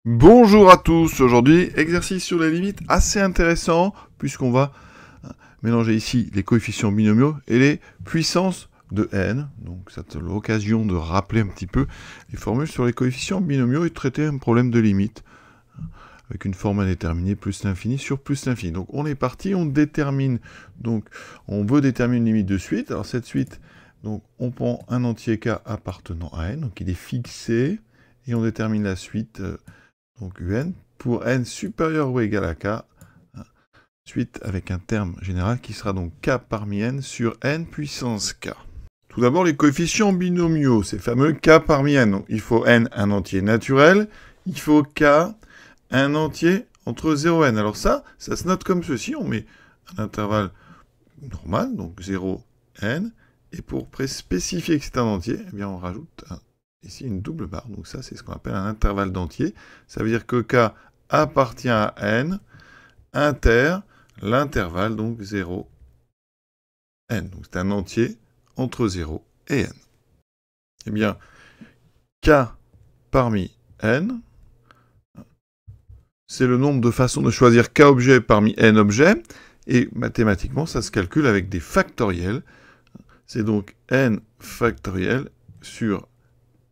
Bonjour à tous, aujourd'hui exercice sur les limites assez intéressant puisqu'on va mélanger ici les coefficients binomiaux et les puissances de n. Donc c'est l'occasion de rappeler un petit peu les formules sur les coefficients binomiaux et de traiter un problème de limite avec une forme indéterminée plus l'infini sur plus l'infini. Donc on est parti, on détermine, donc on veut déterminer une limite de suite. Alors cette suite, donc on prend un entier k appartenant à n, donc il est fixé, et on détermine la suite donc un, pour n supérieur ou égal à k, suite avec un terme général qui sera donc k parmi n sur n puissance k. Tout d'abord, les coefficients binomiaux, ces fameux k parmi n. Donc, il faut n un entier naturel, il faut k un entier entre 0 et n. Alors ça se note comme ceci, on met un intervalle normal, donc 0, n, et pour spécifier que c'est un entier, eh bien on rajoute ici une double barre, donc ça c'est ce qu'on appelle un intervalle d'entier. Ça veut dire que k appartient à n, inter l'intervalle, donc 0, n. Donc c'est un entier entre 0 et n. Eh bien, k parmi n, c'est le nombre de façons de choisir k objets parmi n objets, et mathématiquement ça se calcule avec des factoriels. C'est donc n factoriel sur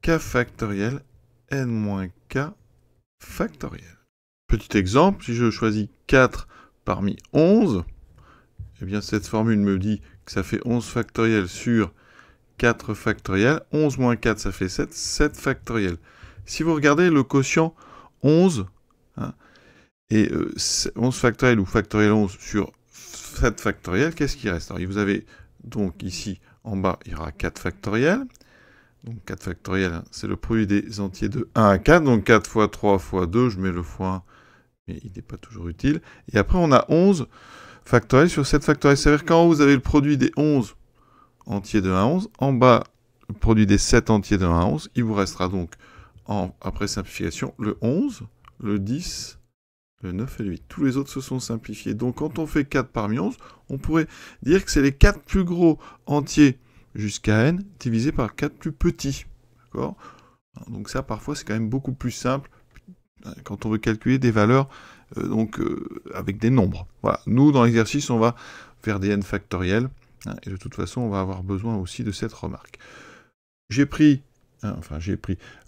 k factoriel n moins k factoriel. Petit exemple, si je choisis 4 parmi 11, eh bien cette formule me dit que ça fait 11 factoriel sur 4 factoriel. 11 moins 4, ça fait 7, 7 factoriel. Si vous regardez le quotient 11, et 11 factoriel ou factoriel 11 sur 7 factoriel, qu'est-ce qui reste? Alors, vous avez donc ici, en bas, il y aura 4 factoriel. Donc 4 factoriel, c'est le produit des entiers de 1 à 4. Donc 4 fois 3 fois 2, je mets le fois 1, mais il n'est pas toujours utile. Et après, on a 11 factoriel sur 7 factoriel. Ça veut dire qu'en haut, vous avez le produit des 11 entiers de 1 à 11. En bas, le produit des 7 entiers de 1 à 11. Il vous restera donc, après simplification, le 11, le 10, le 9 et le 8. Tous les autres se sont simplifiés. Donc quand on fait 4 parmi 11, on pourrait dire que c'est les 4 plus gros entiers jusqu'à n divisé par 4 plus petits. D'accord ? Donc ça, parfois, c'est quand même beaucoup plus simple quand on veut calculer des valeurs avec des nombres. Voilà. Nous, dans l'exercice, on va faire des n factoriels. Et de toute façon, on va avoir besoin aussi de cette remarque. J'ai pris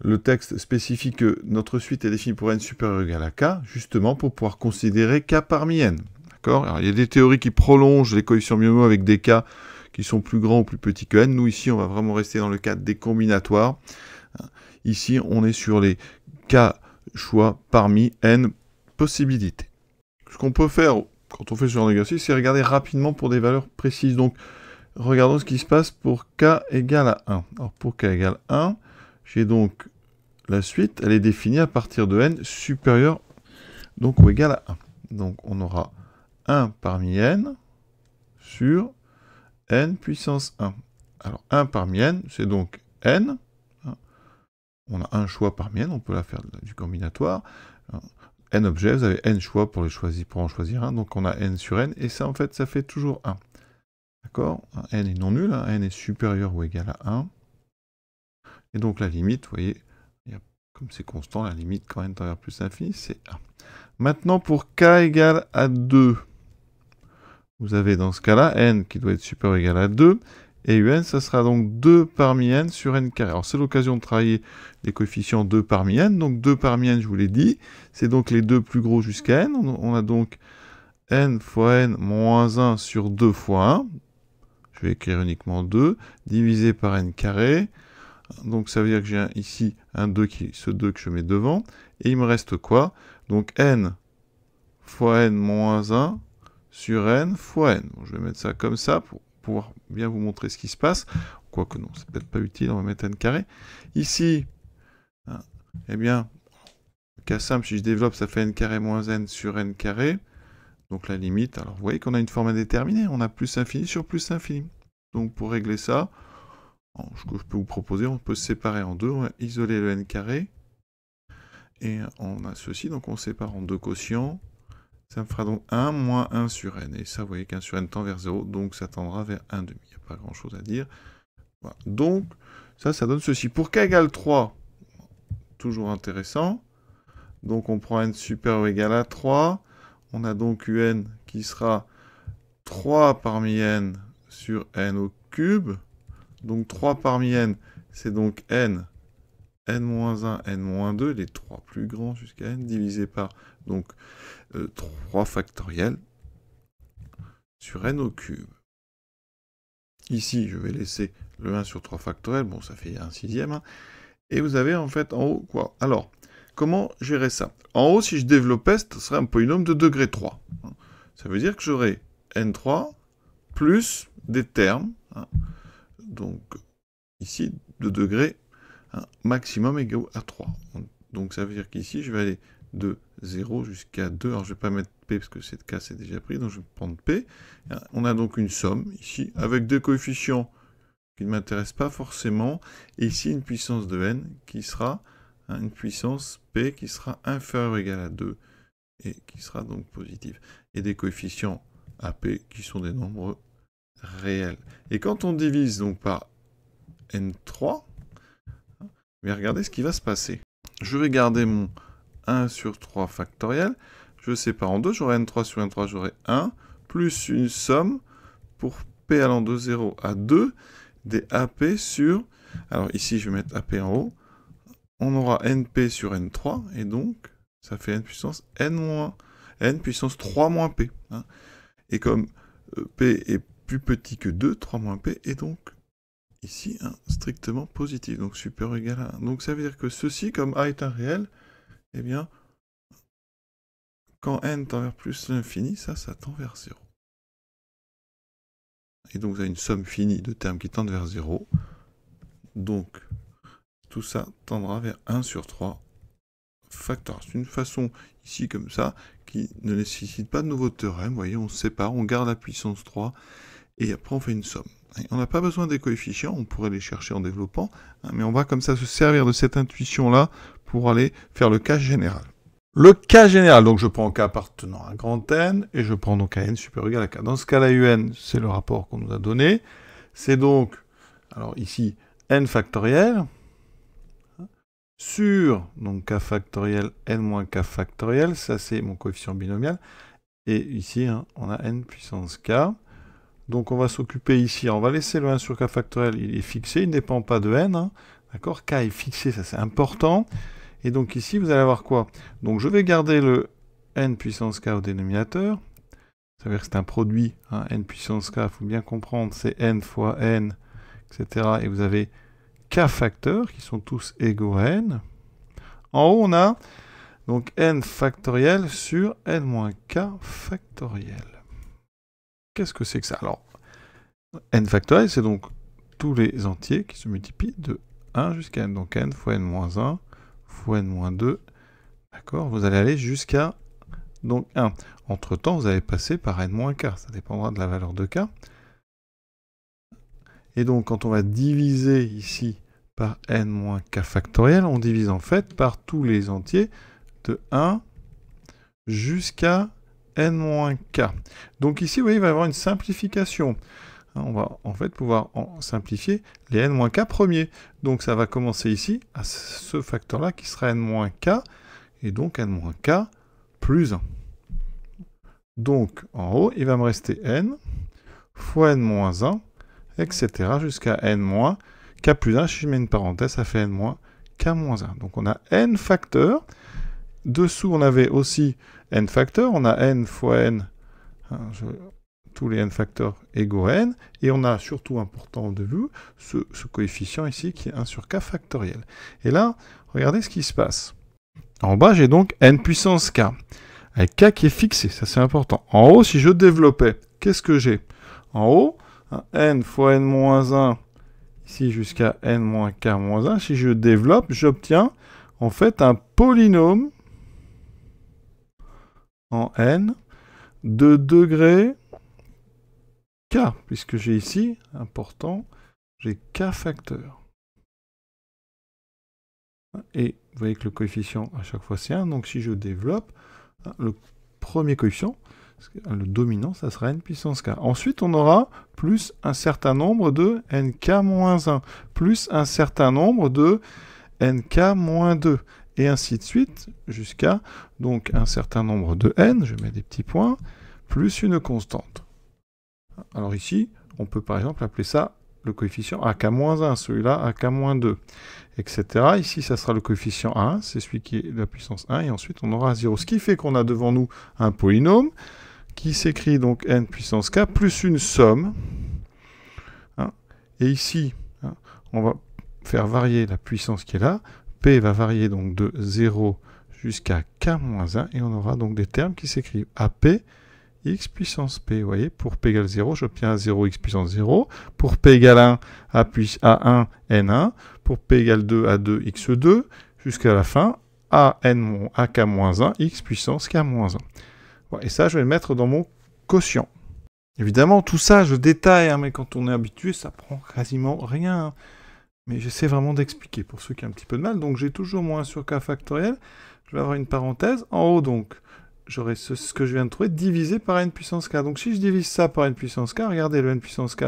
le texte spécifie que notre suite est définie pour n supérieur ou égal à k, justement pour pouvoir considérer k parmi n. D'accord ? Alors, il y a des théories qui prolongent les coefficients binomiaux avec des k qui sont plus grands ou plus petits que n. Nous, ici, on va vraiment rester dans le cadre des combinatoires. Ici, on est sur les k choix parmi n possibilités. Ce qu'on peut faire quand on fait ce genre d'exercice, c'est regarder rapidement pour des valeurs précises. Donc, regardons ce qui se passe pour k égale à 1. Alors, pour k égale 1, j'ai donc la suite, elle est définie à partir de n supérieur donc ou égal à 1. Donc, on aura 1 parmi n sur n puissance 1. Alors, 1 parmi n, c'est donc n. On a un choix parmi n, on peut la faire du combinatoire. N objets, vous avez n choix pour en choisir un. Donc, on a n sur n, et ça, en fait, ça fait toujours 1. D'accord ? N est non nul, n est supérieur ou égal à 1. Et donc la limite, vous voyez, comme c'est constant, la limite quand n tend vers plus l'infini, c'est 1. Maintenant, pour k égale à 2, vous avez dans ce cas-là n qui doit être supérieur ou égal à 2, et un, ça sera donc 2 parmi n sur n carré. Alors c'est l'occasion de travailler les coefficients 2 parmi n, donc 2 parmi n, je vous l'ai dit, c'est donc les deux plus gros jusqu'à n. On a donc n fois n moins 1 sur 2 fois 1, je vais écrire uniquement 2, divisé par n carré. Donc ça veut dire que j'ai ici un 2 ce 2 que je mets devant. Et il me reste quoi? Donc n fois n moins 1 sur n fois n. Bon, je vais mettre ça comme ça pour pouvoir bien vous montrer ce qui se passe. Quoique non, c'est peut-être pas utile, on va mettre n carré. Ici, eh bien, cas simple, si je développe, ça fait n carré moins n sur n carré. Donc la limite, alors vous voyez qu'on a une forme indéterminée, on a plus infini sur plus infini. Donc pour régler ça, ce que je peux vous proposer, on peut se séparer en deux, on va isoler le n carré, et on a ceci, donc on sépare en deux quotients, ça me fera donc 1 moins 1 sur n, et ça vous voyez qu'un sur n tend vers 0, donc ça tendra vers 1,5, il n'y a pas grand chose à dire. Voilà. Donc ça donne ceci. Pour k égale 3, toujours intéressant, Donc on prend n supérieur ou égal à 3. On a donc un qui sera 3 parmi n sur n au cube. Donc 3 parmi n, c'est donc n, n-1, n-2, les 3 plus grands jusqu'à n, divisé par donc 3 factoriel sur n au cube. Ici, je vais laisser le 1 sur 3 factoriel, bon, ça fait 1/6. Hein. Et vous avez en fait en haut quoi? Alors, comment gérer ça? En haut, si je développais, ce serait un polynôme de degré 3. Ça veut dire que j'aurai n3 plus des termes, hein, donc ici, de degré maximum égal à 3. Donc ça veut dire qu'ici, je vais aller de 0 jusqu'à 2. Alors je ne vais pas mettre P parce que cette case est déjà pris, donc je vais prendre P. On a donc une somme ici avec des coefficients qui ne m'intéressent pas forcément. Et ici, une puissance de n qui sera une puissance P qui sera inférieure ou égale à 2 et qui sera donc positive. Et des coefficients AP qui sont des nombres réels. Et quand on divise donc par n3, mais regardez ce qui va se passer. Je vais garder mon 1 sur 3 factoriel. Je sépare en deux. J'aurai n3 sur n3, j'aurai 1, plus une somme pour p allant de 0 à 2 des AP sur... Alors ici, je vais mettre AP en haut. On aura np sur n3, et donc, ça fait n puissance n puissance 3 moins p. Hein. Et comme p est plus petit que 2, 3 moins p, et donc... ici, strictement positif, donc supérieur ou égal à 1. Donc ça veut dire que ceci, comme A est un réel, eh bien, quand n tend vers plus l'infini, ça tend vers 0. Et donc vous avez une somme finie de termes qui tendent vers 0. Donc, tout ça tendra vers 1 sur 3 facteur. C'est une façon, ici, comme ça, qui ne nécessite pas de nouveau théorème. Vous voyez, on sépare, on garde la puissance 3, et après on fait une somme. On n'a pas besoin des coefficients, on pourrait les chercher en développant, mais on va comme ça se servir de cette intuition-là pour aller faire le cas général. Le cas général, donc je prends un cas appartenant à grand N, et je prends donc un n supérieur ou égal à k. Dans ce cas-là, un, c'est le rapport qu'on nous a donné. C'est donc, alors ici, n factoriel, sur, donc k factoriel, n moins k factoriel, ça c'est mon coefficient binomial, et ici, on a n puissance k. Donc on va s'occuper ici, on va laisser le 1 sur k factoriel, il est fixé, il ne dépend pas de n, hein, d'accord? K est fixé, ça c'est important. Et donc ici, vous allez avoir quoi? Donc je vais garder le n puissance k au dénominateur. Ça veut dire que c'est un produit, hein, n puissance k, il faut bien comprendre, c'est n fois n, etc. Et vous avez k facteurs qui sont tous égaux à n. En haut, on a donc n factoriel sur n moins k factoriel. Qu'est-ce que c'est que ça? Alors, n factoriel, c'est donc tous les entiers qui se multiplient de 1 jusqu'à n. Donc n fois n moins 1 fois n moins 2. D'accord? Vous allez aller jusqu'à donc 1. Entre-temps, vous allez passer par n moins k. Ça dépendra de la valeur de k. Et donc, quand on va diviser ici par n moins k factoriel, on divise en fait par tous les entiers de 1 jusqu'à n-k. Donc ici, vous voyez, il va y avoir une simplification. On va en fait pouvoir simplifier les n-k premiers. Donc ça va commencer ici à ce facteur-là qui sera n-k, et donc n-k plus 1. Donc en haut, il va me rester n fois n-1, etc. jusqu'à n-k plus 1. Si je mets une parenthèse, ça fait n-k-1. Donc on a n facteurs. Dessous, on avait aussi n facteurs, on a n fois n, tous les n facteurs égaux à n, et on a surtout important de vue ce coefficient ici qui est 1 sur k factoriel. Et là, regardez ce qui se passe. En bas, j'ai donc n puissance k, avec k qui est fixé, ça c'est important. En haut, si je développais, qu'est-ce que j'ai? En haut, n fois n-1, ici jusqu'à n-k-1, si je développe, j'obtiens en fait un polynôme en n de degré k, puisque j'ai ici, important, j'ai k facteurs. Et vous voyez que le coefficient à chaque fois c'est 1, donc si je développe, le premier coefficient, le dominant, ça sera n puissance k. Ensuite, on aura plus un certain nombre de nk-1, plus un certain nombre de nk-2. et ainsi de suite, jusqu'à donc un certain nombre de n, je mets des petits points, plus une constante. Alors ici, on peut par exemple appeler ça le coefficient ak-1, celui-là ak-2, etc. Ici, ça sera le coefficient 1, c'est celui qui est la puissance 1, et ensuite on aura 0. Ce qui fait qu'on a devant nous un polynôme qui s'écrit donc n puissance k plus une somme. Hein, et ici, hein, on va faire varier la puissance qui est là. P va varier donc de 0 jusqu'à k-1, et on aura donc des termes qui s'écrivent AP x puissance p. Vous voyez, pour p égale 0, j'obtiens 0 x puissance 0. Pour p égale 1, a1 n1. Pour p égale 2, a2 x2. Jusqu'à la fin, ak-1 x puissance k-1. Voilà, et ça, je vais le mettre dans mon quotient. Évidemment, tout ça, je détaille, hein, mais quand on est habitué, ça prend quasiment rien. Mais j'essaie vraiment d'expliquer pour ceux qui ont un petit peu de mal. Donc, j'ai toujours mon 1 sur k factoriel. Je vais avoir une parenthèse. En haut, donc, j'aurai ce que je viens de trouver divisé par n puissance k. Donc si je divise ça par n puissance k, regardez le n puissance k,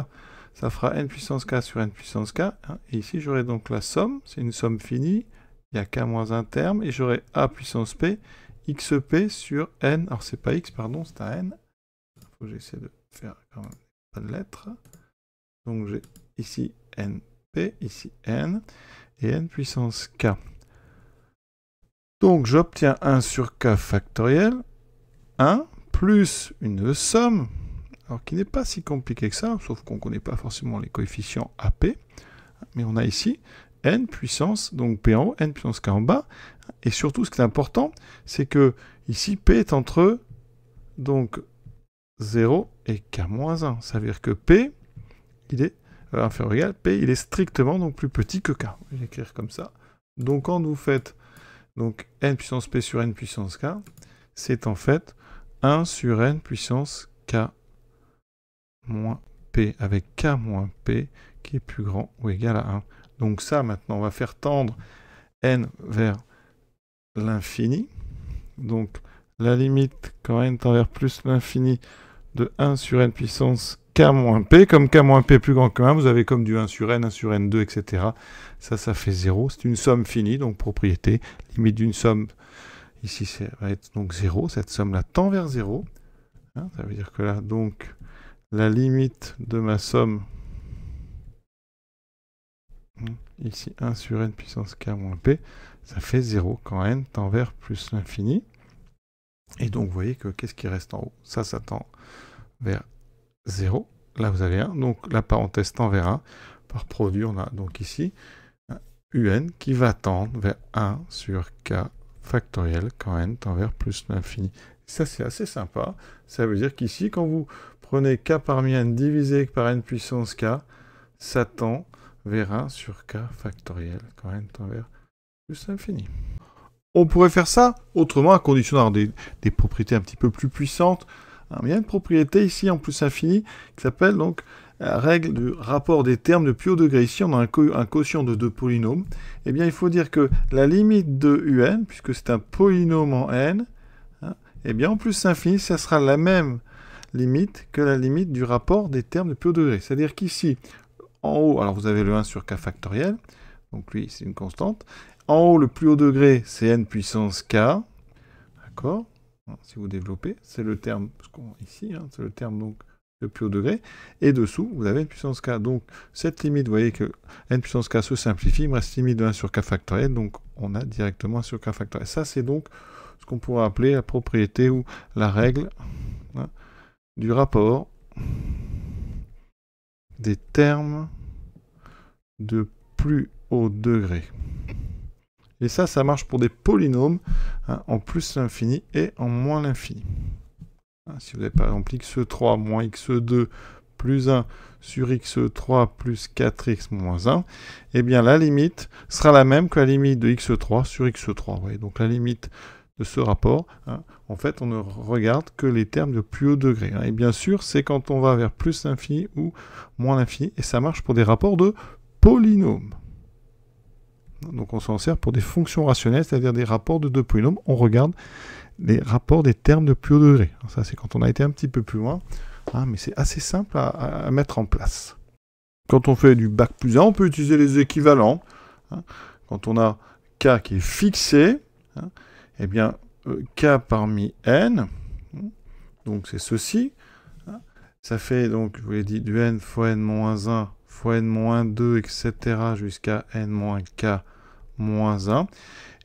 ça fera n puissance k sur n puissance k. Hein, et ici j'aurai donc la somme, c'est une somme finie, il y a k moins un terme, et j'aurai a puissance p, xp sur n, alors c'est pas x, pardon, c'est un n. Il faut que j'essaie de faire quand même pas de lettres. Donc j'ai ici np, ici n, et n puissance k. Donc j'obtiens 1 sur k factoriel, 1 plus une somme, alors qui n'est pas si compliquée que ça, sauf qu'on ne connaît pas forcément les coefficients AP, mais on a ici n puissance, donc p en haut, n puissance k en bas, et surtout ce qui est important, c'est que ici p est entre donc 0 et k-1, ça veut dire que p, il est inférieur ou égal, p il est strictement donc plus petit que k, je vais l'écrire comme ça. Donc quand vous faites donc n puissance p sur n puissance k, c'est en fait 1 sur n puissance k moins p, avec k moins p qui est plus grand ou égal à 1. Donc ça, maintenant, on va faire tendre n vers l'infini. Donc la limite, quand n tend vers plus l'infini, de 1 sur n puissance k moins p. Comme k moins p est plus grand que 1, vous avez comme du 1 sur n2, etc. Ça fait 0. C'est une somme finie, donc propriété. Limite d'une somme, ici, ça va être donc 0. Cette somme-là tend vers 0. Hein, ça veut dire que là, donc, la limite de ma somme, ici 1 sur n puissance k moins p, ça fait 0 quand n tend vers plus l'infini. Et donc, vous voyez que qu'est-ce qui reste en haut? Ça tend vers 0. Là, vous avez 1. Donc, la parenthèse tend vers 1. Par produit, on a donc ici un qui va tendre vers 1 sur k factoriel quand n tend vers plus l'infini. Ça, c'est assez sympa. Ça veut dire qu'ici, quand vous prenez k parmi n divisé par n puissance k, ça tend vers 1 sur k factoriel quand n tend vers plus l'infini. On pourrait faire ça autrement, à condition d'avoir des propriétés un petit peu plus puissantes. Il y a une propriété ici en plus infini qui s'appelle donc la règle du rapport des termes de plus haut degré. Ici, on a un quotient de deux polynômes. Eh bien, il faut dire que la limite de un, puisque c'est un polynôme en n, hein, eh bien, en plus infini, ça sera la même limite que la limite du rapport des termes de plus haut degré. C'est-à-dire qu'ici, en haut, alors vous avez le 1 sur k factoriel, donc lui, c'est une constante. En haut, le plus haut degré, c'est n puissance k, d'accord? Si vous développez, c'est le terme, ici, hein, c'est le terme donc de plus haut degré, et dessous, vous avez n puissance k. Donc, cette limite, vous voyez que n puissance k se simplifie, il me reste limite de 1 sur k factoriel, donc on a directement 1 sur k factoriel. Ça, c'est donc ce qu'on pourrait appeler la propriété ou la règle, hein, du rapport des termes de plus haut degré. Et ça marche pour des polynômes, hein, en plus l'infini et en moins l'infini. Hein, si vous avez par exemple x3 moins x2 plus 1 sur x3 plus 4x moins 1, eh bien la limite sera la même que la limite de x3 sur x3. Vous voyez, donc la limite de ce rapport, hein, en fait, on ne regarde que les termes de plus haut degré. Hein, et bien sûr, c'est quand on va vers plus l'infini ou moins l'infini, et ça marche pour des rapports de polynômes. Donc on s'en sert pour des fonctions rationnelles, c'est-à-dire des rapports de deux polynômes. On regarde les rapports des termes de plus haut degré. Alors ça, c'est quand on a été un petit peu plus loin, hein, mais c'est assez simple à mettre en place. Quand on fait du bac plus 1, on peut utiliser les équivalents. Hein. Quand on a k qui est fixé, hein, eh bien, k parmi n, donc c'est ceci, hein, ça fait, donc, je vous l'ai dit, du n fois n-1 fois n-2, etc., jusqu'à n-k moins 1,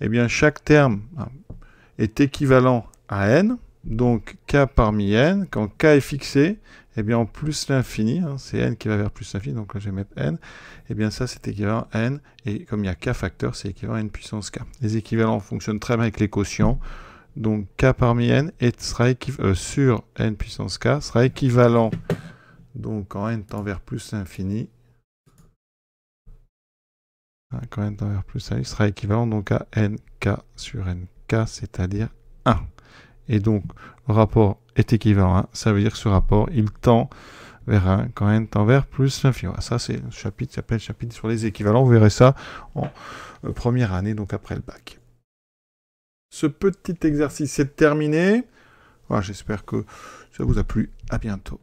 eh bien, chaque terme est équivalent à n, donc k parmi n, quand k est fixé, eh bien, en plus l'infini, hein, c'est n qui va vers plus l'infini, donc là, je vais mettre n, eh bien, ça, c'est équivalent à n, et comme il y a k facteurs, c'est équivalent à n puissance k. Les équivalents fonctionnent très bien avec les quotients, donc k parmi n sera sur n puissance k sera équivalent, donc quand n tend vers plus l'infini, quand n tend vers plus l'infini, sera équivalent donc à nk sur nk, c'est-à-dire 1. Et donc, le rapport est équivalent à 1, ça veut dire que ce rapport, il tend vers 1 quand n tend vers plus l'infini. Ça, c'est un chapitre qui s'appelle chapitre sur les équivalents. Vous verrez ça en première année, donc après le bac. Ce petit exercice est terminé. Voilà, j'espère que ça vous a plu. À bientôt.